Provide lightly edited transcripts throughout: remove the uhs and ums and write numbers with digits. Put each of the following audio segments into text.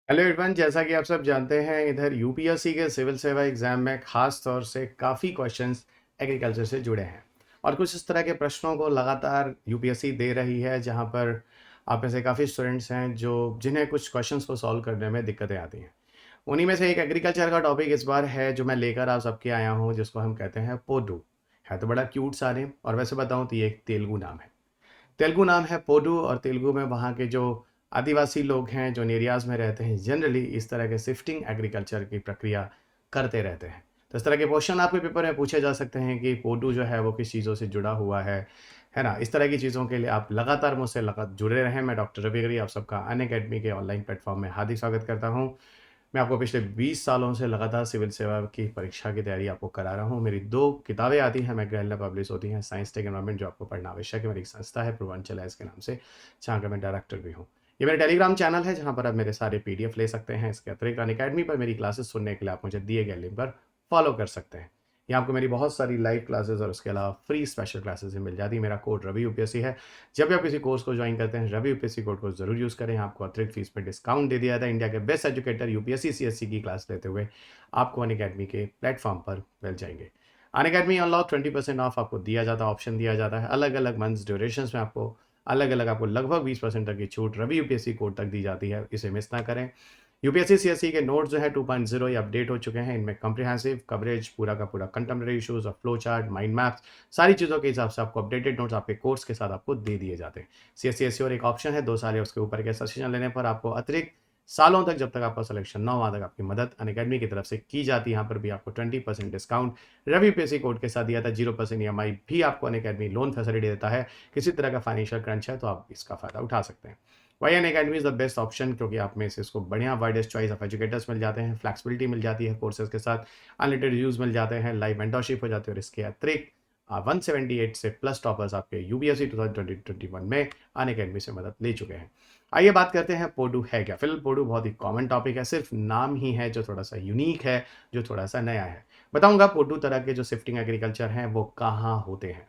Hello everyone, जैसा कि आप सब जानते हैं इधर यूपीएससी के सिविल सेवा एग्जाम में खास तौर से काफ़ी क्वेश्चंस एग्रीकल्चर से जुड़े हैं और कुछ इस तरह के प्रश्नों को लगातार यूपीएससी दे रही है जहां पर आप में से काफ़ी स्टूडेंट्स हैं जो जिन्हें कुछ क्वेश्चंस को सॉल्व करने में दिक्कतें आती हैं। उन्हीं में से एक एग्रीकल्चर का टॉपिक इस बार है जो मैं लेकर आप सबके आया हूँ, जिसको हम कहते हैं पोडू। है तो बड़ा क्यूट सा नेम, और वैसे बताऊँ तो ये एक तेलुगु नाम है। तेलुगु नाम है पोडू, और तेलुगु में वहाँ के जो आदिवासी लोग हैं जो एरियाज़ में रहते हैं जनरली इस तरह के शिफ्टिंग एग्रीकल्चर की प्रक्रिया करते रहते हैं। तो इस तरह के क्वेश्चन आपके पेपर में पूछे जा सकते हैं कि पोडू जो है वो किस चीज़ों से जुड़ा हुआ है ना। इस तरह की चीज़ों के लिए आप लगातार मुझसे जुड़े रहें। मैं डॉक्टर रवि अग्रवाल आप सबका अनअकैडमी के ऑनलाइन प्लेटफॉर्म में हार्दिक स्वागत करता हूँ। मैं आपको पिछले 20 सालों से लगातार सिविल सेवा की परीक्षा की तैयारी आपको करा रहा हूँ। मेरी 2 किताबें आती हैं मैकग्रा-हिल में पब्लिश होती हैं, साइंस टेक एनवायरनमेंट जो आपको पढ़ना आवश्यक है। मेरी एक संस्था है पूर्वांचल एस के नाम से, जहाँ का मैं डायरेक्टर भी हूँ। ये मेरा टेलीग्राम चैनल है जहाँ पर आप मेरे सारे पीडीएफ ले सकते हैं। इसके अतिरिक्त अनअकैडमी पर मेरी क्लासेस सुनने के लिए आप मुझे दिए गए लिंक पर फॉलो कर सकते हैं। यहाँ आपको मेरी बहुत सारी लाइव क्लासेस और उसके अलावा फ्री स्पेशल क्लासेस भी मिल जाती है। मेरा कोड रवि यूपीएससी है। जब भी आप किसी कोर्स को ज्वाइन करते हैं रवि यूपीएससी कोड को जरूर यूज़ करें। आपको अतिरिक्त फीस पे डिस्काउंट दे दिया था। इंडिया के बेस्ट एजुकेटर यूपीएससी सीएससी की क्लास लेते हुए आपको अनअकैडमी के प्लेटफॉर्म पर मिल जाएंगे। अनअकैडमी अनलॉक 20% ऑफ आपको दिया जाता है, ऑप्शन दिया जाता है। अलग अलग मंथ्स ड्यूरेशन में आपको अलग अलग आपको लगभग 20% तक की छूट रवि यूपीएससी कोड तक दी जाती है। इसे मिस ना करें। यूपीएससी सीएससी के नोट्स जो है 2.0 ये अपडेट हो चुके हैं। इनमें कॉम्प्रिहेंसिव कवरेज, पूरा का पूरा कंटेम्प्रेरी इश्यूज और फ्लो चार्ट, माइंड मैप्स, सारी चीज़ों के हिसाब से आपको अपडेटेड नोट्स आपके कोर्स के साथ आपको दे दिए जाते हैं। सीएससी और एक ऑप्शन है 2 साल या उसके ऊपर के सेशन लेने पर आपको अतिरिक्त सालों तक, जब तक आपका सिलेक्शन ना हुआ तक, आपकी मदद अनअकैडमी की तरफ से की जाती है। यहाँ पर भी आपको 20% डिस्काउंट रवि यूपीएससी कोड के साथ दिया था। 0% ईएमआई भी आपको अनअकैडमी लोन फैसिलिटी देता है। किसी तरह का फाइनेंशियल क्रंच है तो आप इसका फायदा उठा सकते हैं। Y N academy is the best option, क्योंकि आप में से इसको बढ़िया वाइडेस्ट चॉइस ऑफ एजुकेटर्स मिल जाते हैं, फ्लेक्सिबिलिटी मिल जाती है कोर्सेज के साथ, अनलिमिटेड रिव्यूज मिल जाते हैं, लाइव मेंटरशिप हो जाती है, और इसके अतिरिक्त 178 से प्लस टॉपर्स आपके यूपीएससी 2021 में अनअकैडमी से मदद ले चुके हैं। आइए बात करते हैं पोडू है क्या। फिलहाल पोडू बहुत ही कॉमन टॉपिक है, सिर्फ नाम ही है जो थोड़ा सा यूनिक है, जो थोड़ा सा नया है। बताऊंगा पोडू तरह के जो शिफ्टिंग एग्रीकल्चर हैं वो कहाँ होते हैं,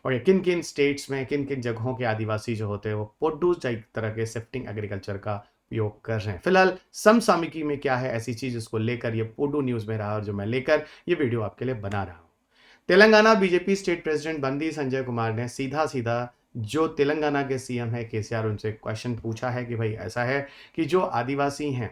और किन किन स्टेट्स में किन किन जगहों के आदिवासी जो होते हैं वो पोडूज तरह के शिफ्टिंग एग्रीकल्चर का उपयोग कर रहे हैं। फिलहाल समसामयिकी में क्या है ऐसी चीज जिसको लेकर ये पोडू न्यूज में रहा और जो मैं लेकर ये वीडियो आपके लिए बना रहा हूँ। तेलंगाना बीजेपी स्टेट प्रेसिडेंट बंदी संजय कुमार ने सीधा सीधा जो तेलंगाना के सीएम है केसीआर, उनसे क्वेश्चन पूछा है कि भाई ऐसा है कि जो आदिवासी हैं,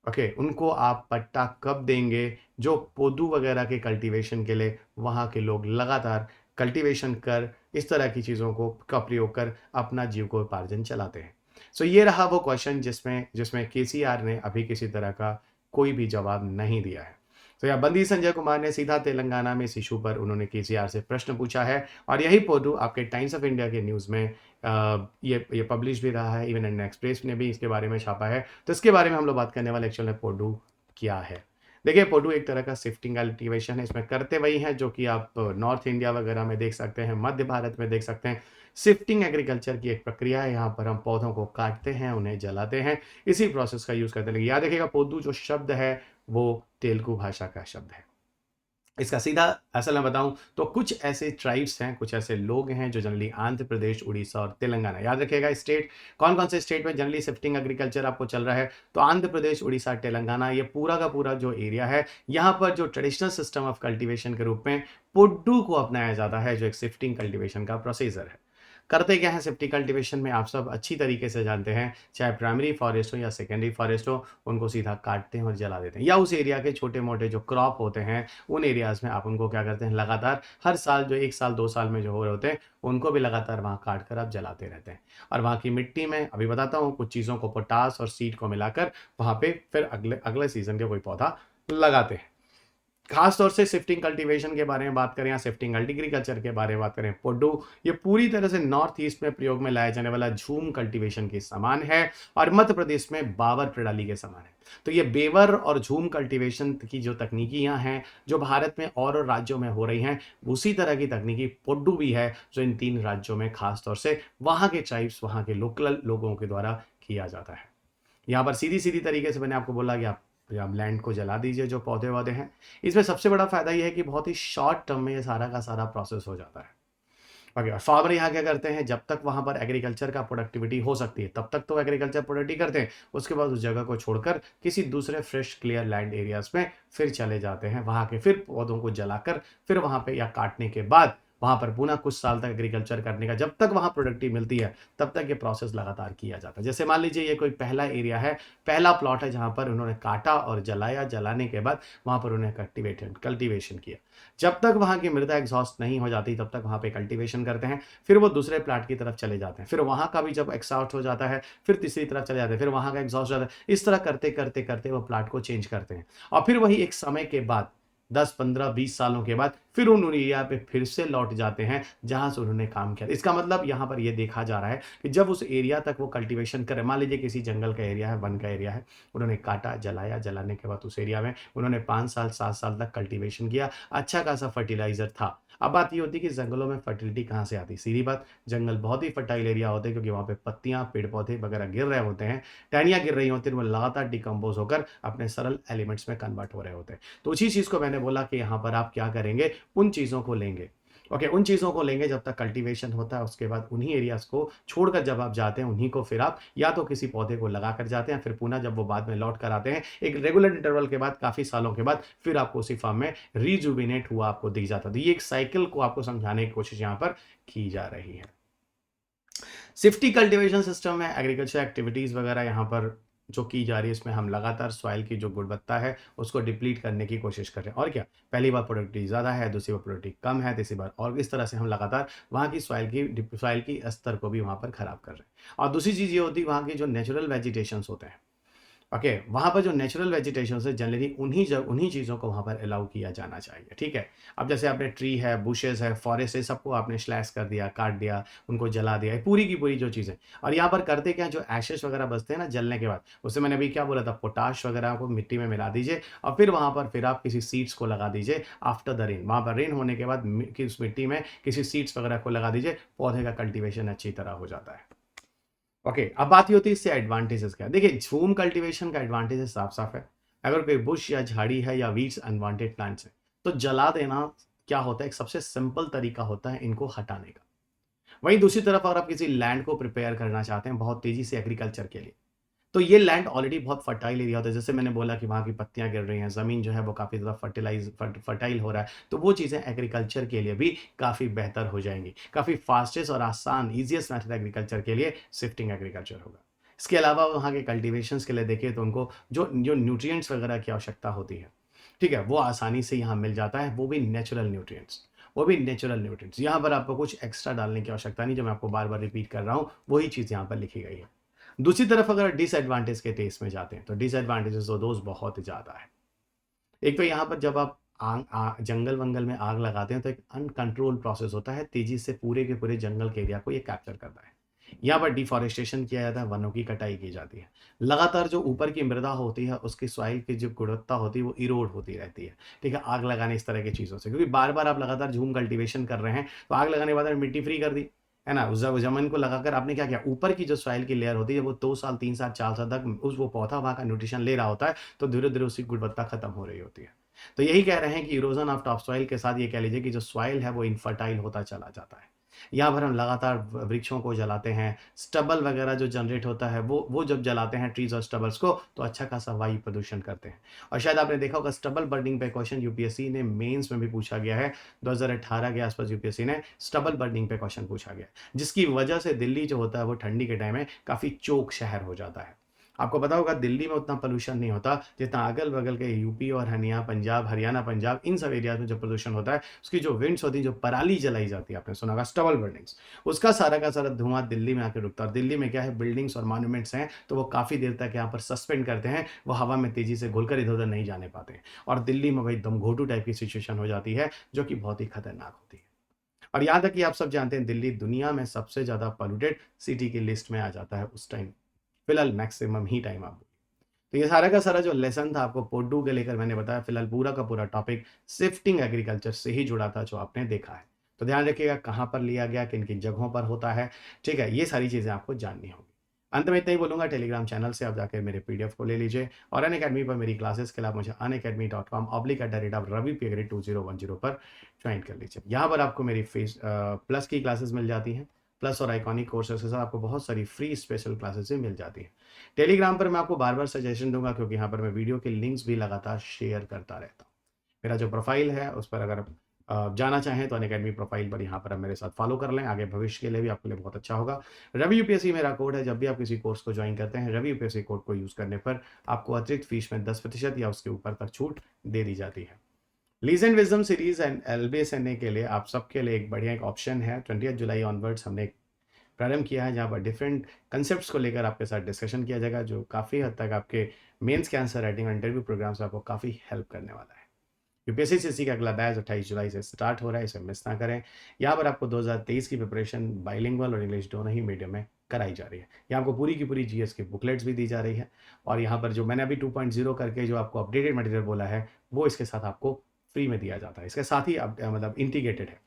ओके, उनको आप पट्टा कब देंगे, जो पोदू वगैरह के कल्टीवेशन के लिए वहाँ के लोग लगातार कल्टीवेशन कर इस तरह की चीज़ों को का प्रयोग कर अपना जीविकोपार्जन चलाते हैं। सो ये रहा वो क्वेश्चन जिसमें जिसमें केसीआर ने अभी किसी तरह का कोई भी जवाब नहीं दिया है। तो यहाँ बंदी संजय कुमार ने सीधा तेलंगाना में इस इशू पर उन्होंने केसीआर से प्रश्न पूछा है, और यही पोडू आपके टाइम्स ऑफ इंडिया के न्यूज़ में ये पब्लिश भी रहा है। इवन इंडियन एक्सप्रेस ने भी इसके बारे में छापा है। तो इसके बारे में हम लोग बात करने वाले एक्चुअल में पोडू क्या है। देखिए, पोडू एक तरह का शिफ्टिंग कल्टीवेशन है। इसमें करते वही हैं जो कि आप नॉर्थ इंडिया वगैरह में देख सकते हैं, मध्य भारत में देख सकते हैं। शिफ्टिंग एग्रीकल्चर की एक प्रक्रिया है। यहाँ पर हम पौधों को काटते हैं, उन्हें जलाते हैं, इसी प्रोसेस का यूज़ करते हैं। लेकिन याद रखिएगा, पोदू जो शब्द है वो तेलुगु भाषा का शब्द है। इसका सीधा असल में बताऊं तो कुछ ऐसे ट्राइब्स हैं, कुछ ऐसे लोग हैं जो जनरली आंध्र प्रदेश, उड़ीसा और तेलंगाना, याद रखिएगा स्टेट कौन कौन से स्टेट में जनरली शिफ्टिंग एग्रीकल्चर आपको चल रहा है, तो आंध्र प्रदेश, उड़ीसा, तेलंगाना, ये पूरा का पूरा जो एरिया है, यहाँ पर जो ट्रेडिशनल सिस्टम ऑफ कल्टीवेशन के रूप में पुड्डू को अपनाया जाता है, जो एक शिफ्टिंग कल्टीवेशन का प्रोसीजर है। करते क्या है सेफ्टी कल्टीवेशन में, आप सब अच्छी तरीके से जानते हैं, चाहे प्राइमरी फॉरेस्ट हो या सेकेंडरी फॉरेस्ट हो, उनको सीधा काटते हैं और जला देते हैं। या उस एरिया के छोटे मोटे जो क्रॉप होते हैं उन एरियाज में आप उनको क्या करते हैं, लगातार हर साल जो 1 साल 2 साल में जो हो रहे होते हैं उनको भी लगातार वहाँ काट कर आप जलाते रहते हैं। और वहाँ की मिट्टी में अभी बताता हूँ कुछ चीज़ों को पोटास और सीड को मिलाकर वहाँ पे फिर अगले अगले सीजन के कोई पौधा लगाते हैं। खास तौर से शिफ्टिंग कल्टीवेशन के बारे में बात करें या शिफ्टिंग एग्रीकल्चर के बारे में बात करें, पोडो ये पूरी तरह से नॉर्थ ईस्ट में प्रयोग में लाया जाने वाला झूम कल्टीवेशन के समान है, और मध्य प्रदेश में बावर प्रणाली के समान है। तो ये बेवर और झूम कल्टीवेशन की जो तकनीकियां हैं जो भारत में और राज्यों में हो रही हैं, उसी तरह की तकनीकी पोडू भी है जो इन 3 राज्यों में खास तौर से वहां के ट्राइब्स, वहां के लोकल लोगों के द्वारा किया जाता है। यहाँ पर सीधी सीधी तरीके से मैंने आपको बोला कि आप लैंड को जला दीजिए, जो पौधे वौधे हैं। इसमें सबसे बड़ा फायदा यह है कि बहुत ही शॉर्ट टर्म में ये सारा का सारा प्रोसेस हो जाता है। ओके, और फार्मर यहाँ क्या करते हैं, जब तक वहाँ पर एग्रीकल्चर का प्रोडक्टिविटी हो सकती है तब तक तो एग्रीकल्चर प्रोडक्टिव करते हैं, उसके बाद उस जगह को छोड़कर किसी दूसरे फ्रेश क्लियर लैंड एरियाज में फिर चले जाते हैं, वहाँ के फिर पौधों को जलाकर फिर वहाँ पे या काटने के बाद वहाँ पर पुनः कुछ साल तक एग्रीकल्चर करने का, जब तक वहाँ प्रोडक्टिव मिलती है तब तक ये प्रोसेस लगातार किया जाता है। जैसे मान लीजिए ये कोई पहला एरिया है, पहला प्लॉट है जहाँ पर उन्होंने काटा और जलाया, जलाने के बाद वहाँ पर उन्होंने कल्टीवेशन किया। जब तक वहाँ की मृदा एग्जॉस्ट नहीं हो जाती तब तक वहाँ पे कल्टीवेशन करते हैं, फिर वो दूसरे प्लाट की तरफ चले जाते हैं, फिर वहाँ का भी जब एग्जॉस्ट हो जाता है फिर तीसरी तरफ चले जाते हैं, फिर वहाँ का एग्जॉस्ट हो जाता है, इस तरह करते करते करते वो प्लाट को चेंज करते हैं। और फिर वही एक समय के बाद 10, 15, 20 सालों के बाद फिर उन एरिया पे फिर से लौट जाते हैं जहां से उन्होंने काम किया। इसका मतलब यहाँ पर यह देखा जा रहा है कि जब उस एरिया तक वो कल्टीवेशन करे, मान लीजिए किसी जंगल का एरिया है, वन का एरिया है, उन्होंने काटा, जलाया, जलाने के बाद उस एरिया में उन्होंने 5 साल 7 साल तक कल्टीवेशन किया, अच्छा खासा फर्टिलाइजर था। अब बात ये होती है कि जंगलों में फर्टिलिटी कहाँ से आती है? सीधी बात, जंगल बहुत ही फर्टाइल एरिया होते हैं क्योंकि वहाँ पे पत्तियां, पेड़ पौधे वगैरह गिर रहे होते हैं, टहनियां गिर रही होती हैं, वो लगातार डिकम्पोज होकर अपने सरल एलिमेंट्स में कन्वर्ट हो रहे होते हैं। तो उसी चीज को मैंने बोला कि यहाँ पर आप क्या करेंगे, उन चीजों को लेंगे। ओके, उन चीजों को लेंगे जब तक कल्टीवेशन होता है, उसके बाद उन्हीं एरियाज को छोड़कर जब आप जाते हैं, उन्हीं को फिर आप या तो किसी पौधे को लगा कर जाते हैं, फिर पुनः जब वो बाद में लौट कर आते हैं एक रेगुलर इंटरवल के बाद, काफी सालों के बाद, फिर आपको उसी फार्म में रिजुविनेट हुआ आपको दिख जाता है। तो ये एक साइकिल को आपको समझाने की कोशिश यहाँ पर की जा रही है। सिफ्टी कल्टीवेशन सिस्टम में एग्रीकल्चर एक्टिविटीज वगैरह यहाँ पर जो की जा रही है, इसमें हम लगातार सॉइल की जो गुणवत्ता है उसको डिप्लीट करने की कोशिश कर रहे हैं। और क्या, पहली बार प्रोडक्टिविटी ज़्यादा है, दूसरी बार प्रोडक्टिविटी कम है, तीसरी बार, और इस तरह से हम लगातार वहाँ की सॉइल की स्तर को भी वहाँ पर खराब कर रहे हैं। और दूसरी चीज़ ये होती है वहाँ के जो नेचुरल वेजिटेशंस होते हैं, ओके, वहाँ पर जो नेचुरल वेजिटेशन है जनरली उन्हीं चीज़ों को वहाँ पर अलाउ किया जाना चाहिए। ठीक है, अब जैसे आपने ट्री है, बुशेस है, फॉरेस्ट है, सबको आपने स्लैश कर दिया, काट दिया, उनको जला दिया, पूरी की पूरी जो चीज़ें। और यहाँ पर करते क्या, जो एशेस वगैरह बचते हैं ना जलने के बाद, उससे मैंने अभी क्या बोला था, पोटाश वगैरह को मिट्टी में मिला दीजिए और फिर वहाँ पर फिर आप किसी सीड्स को लगा दीजिए आफ्टर द रेन। वहाँ पर रेन होने के बाद उस मिट्टी में किसी सीड्स वगैरह को लगा दीजिए, पौधे का कल्टिवेशन अच्छी तरह हो जाता है। ओके, अब बात ये होती है इससे एडवांटेजेस क्या है। देखिए, झूम कल्टीवेशन का एडवांटेजेस साफ साफ है। अगर कोई बुश या झाड़ी है या वीड्स, अनवांटेड प्लांट्स है, तो जला देना क्या होता है, एक सबसे सिंपल तरीका होता है इनको हटाने का। वहीं दूसरी तरफ अगर आप किसी लैंड को प्रिपेयर करना चाहते हैं बहुत तेजी से एग्रीकल्चर के लिए, तो ये लैंड ऑलरेडी बहुत फर्टाइल एरिया होता है। जैसे मैंने बोला कि वहाँ की पत्तियां गिर रही हैं, ज़मीन जो है वो काफ़ी ज़्यादा फर्टाइल हो रहा है, तो वो चीज़ें एग्रीकल्चर के लिए भी काफ़ी बेहतर हो जाएंगी। काफ़ी फास्टेस्ट और आसान ईजिएस्ट मेथड एग्रीकल्चर के लिए शिफ्टिंग एग्रीकल्चर होगा। इसके अलावा वहाँ के कल्टिवेशंस के लिए देखिए तो उनको जो जो न्यूट्रिएंट्स वगैरह की आवश्यकता होती है, ठीक है, वो आसानी से यहाँ मिल जाता है, वो भी नेचुरल न्यूट्रिएंट्स। यहाँ पर आपको कुछ एक्स्ट्रा डालने की आवश्यकता नहीं, जो मैं आपको बार बार रिपीट कर रहा हूँ वही चीज़ यहाँ पर लिखी गई है। दूसरी तरफ अगर डिसएडवांटेज के केस में जाते हैं तो डिसएडवांटेजेस तो दोस्त बहुत ज़्यादा है। एक तो यहाँ पर जब आप जंगल वंगल में आग लगाते हैं तो एक अनकंट्रोल प्रोसेस होता है, तेजी से पूरे के पूरे जंगल के एरिया को ये कैप्चर करता है। यहाँ पर डिफॉरेस्टेशन किया जाता है, वनों की कटाई की जाती है, लगातार जो ऊपर की मृदा होती है उसकी सॉइल की जो गुणवत्ता होती है वो इरोड होती रहती है। ठीक है, आग लगाने इस तरह की चीज़ों से, क्योंकि बार बार आप लगातार झूम कल्टीवेशन कर रहे हैं, तो आग लगाने के बाद मिट्टी फ्री कर दी, है ना, उस जमीन को लगाकर आपने क्या किया, ऊपर की जो सॉइल की लेयर होती है वो 2 साल 3 साल 4 साल तक उस वो पौधा वहाँ का न्यूट्रिशन ले रहा होता है, तो धीरे धीरे उसकी गुणवत्ता खत्म हो रही होती है। तो यही कह रहे हैं कि इरोजन ऑफ टॉप सॉइल के साथ ये कह लीजिए कि जो सॉइल है वो इनफर्टाइल होता चला जाता है। यहाँ पर हम लगातार वृक्षों को जलाते हैं, स्टबल वगैरह जो जनरेट होता है वो जब जलाते हैं ट्रीज और स्टबल्स को, तो अच्छा खासा वायु प्रदूषण करते हैं। और शायद आपने देखा होगा स्टबल बर्निंग पे क्वेश्चन यूपीएससी ने मेंस में भी पूछा गया है, 2018 के आसपास यूपीएससी ने स्टबल बर्निंग पे क्वेश्चन पूछा गया, जिसकी वजह से दिल्ली जो होता है वो ठंडी के टाइम में काफ़ी चोक शहर हो जाता है। आपको पता होगा दिल्ली में उतना पोल्यूशन नहीं होता जितना अगल बगल के यूपी और हरियाणा पंजाब इन सब एरियाज में जो प्रदूषण होता है, उसकी जो विंड्स होती है, जो पराली जलाई जाती है, आपने सुना होगा स्टबल बर्निंग्स, उसका सारा का सारा धुआं दिल्ली में आकर रुकता है। और दिल्ली में क्या है, बिल्डिंग्स और मॉन्यूमेंट्स हैं, तो वो काफ़ी देर तक यहाँ पर सस्पेंड करते हैं, वो हवा में तेजी से घुलकर इधर उधर नहीं जाने पाते हैं, और दिल्ली में भाई दमघोटू टाइप की सिचुएशन हो जाती है जो कि बहुत ही खतरनाक होती है। और यहाँ तक कि आप सब जानते हैं दिल्ली दुनिया में सबसे ज़्यादा पॉल्यूटेड सिटी की लिस्ट में आ जाता है उस टाइम, फिलहाल मैक्सिमम ही टाइम आप। तो ये सारा का सारा जो लेसन था आपको पोड्डू के लेकर मैंने बताया, फिलहाल पूरा का पूरा टॉपिक शिफ्टिंग एग्रीकल्चर से ही जुड़ा था जो आपने देखा है। तो ध्यान रखिएगा कहाँ पर लिया गया, किन किन जगहों पर होता है, ठीक है, ये सारी चीज़ें आपको जाननी होगी। अंत में इतना ही बोलूँगा, टेलीग्राम चैनल से आप जाके मेरे पीडीएफ को ले लीजिए और अनअकैडमी पर मेरी क्लासेस के लिए आप मुझे unacademy.com/ravi_2010 पर ज्वाइन कर लीजिए। यहाँ पर आपको मेरी प्लस की क्लासेस मिल जाती हैं। प्लस और आइकॉनिक कोर्सेज के साथ आपको बहुत सारी फ्री स्पेशल क्लासेस भी मिल जाती हैं। टेलीग्राम पर मैं आपको बार-बार सजेशन दूँगा, क्योंकि यहाँ पर मैं वीडियो के लिंक्स भी लगातार शेयर करता रहता हूँ। मेरा जो प्रोफ़ाइल है उस पर अगर जाना चाहें तो अनअकैडमी प्रोफ़ाइल पर यहाँ पर आप मेरे साथ फ़ॉलो कर लें, आगे भविष्य के लिए भी आपके लिए बहुत अच्छा होगा। रवि यूपीएससी मेरा कोड है, जब भी आप किसी कोर्स को जॉइन करते हैं, रवि यूपीएससी कोड को यूज़ करने पर आपको अतिरिक्त फ़ीस में 10% या उसके ऊपर तक छूट दे दी जाती है। लीजेंड विज़डम सीरीज़ एंड एलबीएसएनए के लिए आप सबके लिए एक बढ़िया एक ऑप्शन है। 20 जुलाई ऑनवर्ड्स हमने एक प्रारंभ किया है, जहाँ पर डिफरेंट कंसेप्ट्स को लेकर आपके साथ डिस्कशन किया जाएगा, जो काफ़ी हद तक आपके मेंस के आंसर राइटिंग और इंटरव्यू प्रोग्राम्स में आपको काफ़ी हेल्प करने वाला है। यूपीएससी सीसी का अगला बैच 28 जुलाई से स्टार्ट हो रहा है, इसे मिस ना करें। यहाँ पर आपको 2023 की प्रिपरेशन बाइलिंगुअल और इंग्लिश दोनों ही मीडियम में कराई जा रही है। यहाँ आपको पूरी की पूरी जीएस की बुकलेट्स भी दी जा रही है, और यहाँ पर जो मैंने अभी 2.0 करके जो आपको अपडेटेड मटेरियल बोला है, वो इसके साथ आपको फ्री में दिया जाता है। इसके साथ ही मतलब इंटीग्रेटेड है।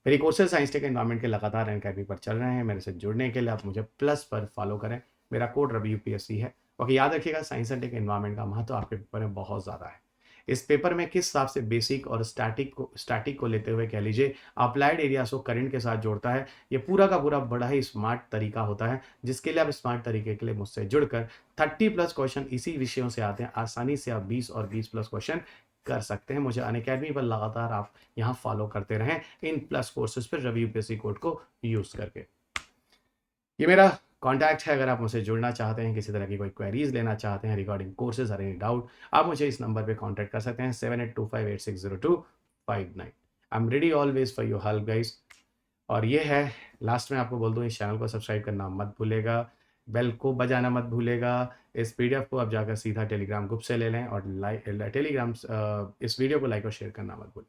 मेरे कोर्सेज साइंस टेक एनवायरमेंट के लगातार अनअकैडमी पर चल रहे हैं। मेरे से जुड़ने के लिए आप मुझे प्लस पर फॉलो करें। मेरा कोड रवि यूपीएससी है। बाकी याद रखिएगा, साइंस एंड टेक एनवायरमेंट का महत्व आपके पेपर में बहुत ज़्यादा है। इस पेपर में किस हिसाब से बेसिक और स्टैटिक को लेते हुए कह लीजिए अप्लाइड एरियाज को करंट के साथ जोड़ता है, ये पूरा का पूरा बड़ा ही स्मार्ट तरीका होता है, जिसके लिए आप स्मार्ट तरीके के लिए मुझसे जुड़कर 30+ क्वेश्चन इसी विषयों से आते हैं। आसानी से आप 20 और 20+ क्वेश्चन कर सकते हैं। मुझे अनअकैडमी पर लगातार आप यहाँ फॉलो करते रहें इन प्लस कोर्सेज पर रवि यूपीएससी कोड को यूज़ करके। ये मेरा कॉन्टैक्ट है, अगर आप मुझसे जुड़ना चाहते हैं, किसी तरह की कोई क्वेरीज लेना चाहते हैं रिगार्डिंग कोर्सेज और एनी डाउट, आप मुझे इस नंबर पे कांटेक्ट कर सकते हैं 7825860259। I am ready always for your help guys. और ये है, लास्ट में आपको बोल दूँ, इस चैनल को सब्सक्राइब करना मत भूलेगा, बेल को बजाना मत भूलेगा। इस पीडीएफ को आप जाकर सीधा टेलीग्राम ग्रुप से ले लें, और टेलीग्राम इस वीडियो को लाइक और शेयर करना मत भूलें।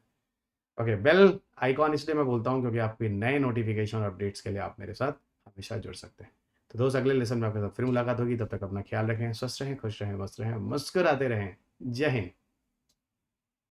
ओके, बेल आइकॉन इसलिए मैं बोलता हूँ क्योंकि आपके नए नोटिफिकेशन और अपडेट्स के लिए आप मेरे साथ हमेशा जुड़ सकते हैं। तो दोस्त, अगले लेसन में आपके साथ फिर मुलाकात होगी। तब तक अपना ख्याल रखें, स्वस्थ रहें, खुश रहें, मस्त रहें, मुस्कुराते रहें। जय हिंद।